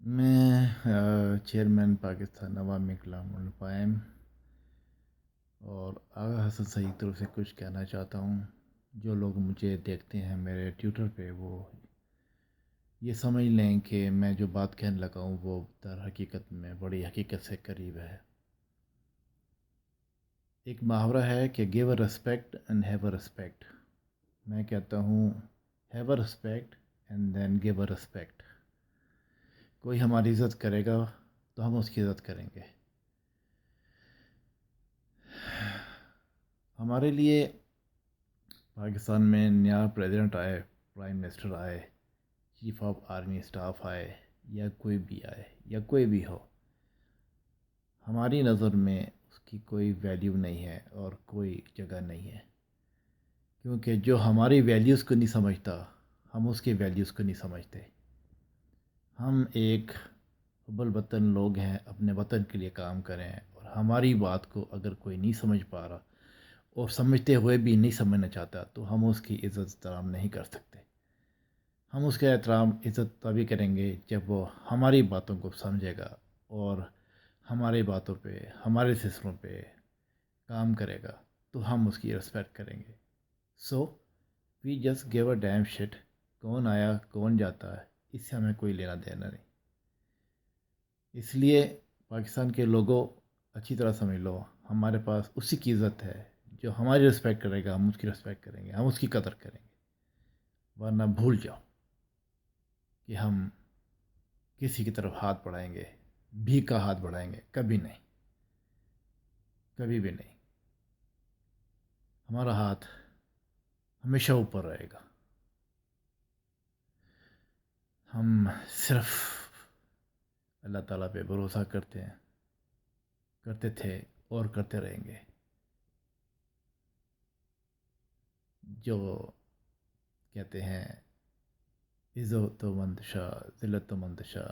میں چیئرمین پاکستان عوامی کلام القائم اور آغا حسن سعید کی طرف سے کچھ کہنا چاہتا ہوں۔ جو لوگ مجھے دیکھتے ہیں میرے ٹویٹر پہ، وہ یہ سمجھ لیں کہ میں جو بات کہنے لگا ہوں وہ در حقیقت میں بڑی حقیقت سے قریب ہے۔ ایک محاورہ ہے کہ give a respect and have a respect. میں کہتا ہوں have a respect and then give a respect. کوئی ہماری عزت کرے گا تو ہم اس کی عزت کریں گے۔ ہمارے لیے پاکستان میں نیا پریزیڈنٹ آئے، پرائم منسٹر آئے، چیف آف آرمی اسٹاف آئے، یا کوئی بھی آئے یا کوئی بھی ہو، ہماری نظر میں اس کی کوئی ویلیو نہیں ہے اور کوئی جگہ نہیں ہے، کیونکہ جو ہماری ویلیوز کو نہیں سمجھتا ہم اس کی ویلیوز کو نہیں سمجھتے۔ ہم ایک حب الوطن لوگ ہیں، اپنے وطن کے لیے کام کریں، اور ہماری بات کو اگر کوئی نہیں سمجھ پا رہا اور سمجھتے ہوئے بھی نہیں سمجھنا چاہتا تو ہم اس کی عزت احترام نہیں کر سکتے۔ ہم اس کا احترام عزت تبھی کریں گے جب وہ ہماری باتوں کو سمجھے گا اور ہماری باتوں پہ، ہمارے سلسلوں پہ کام کرے گا، تو ہم اس کی رسپیکٹ کریں گے۔ So we just give a damn shit, کون آیا کون جاتا ہے اس سے ہمیں کوئی لینا دینا نہیں۔ اس لیے پاکستان کے لوگوں اچھی طرح سمجھ لو، ہمارے پاس اسی کی عزت ہے جو ہماری رسپیکٹ کرے گا، ہم اس کی رسپیکٹ کریں گے، ہم اس کی قدر کریں گے، ورنہ بھول جاؤ کہ ہم کسی کی طرف ہاتھ بڑھائیں گے، بھیک کا ہاتھ بڑھائیں گے، کبھی نہیں، کبھی بھی نہیں۔ ہمارا ہاتھ ہمیشہ اوپر رہے گا۔ ہم صرف اللہ تعالیٰ پہ بھروسہ کرتے تھے اور کرتے رہیں گے۔ جو کہتے ہیں عزت و مندشا ذلت و مندشا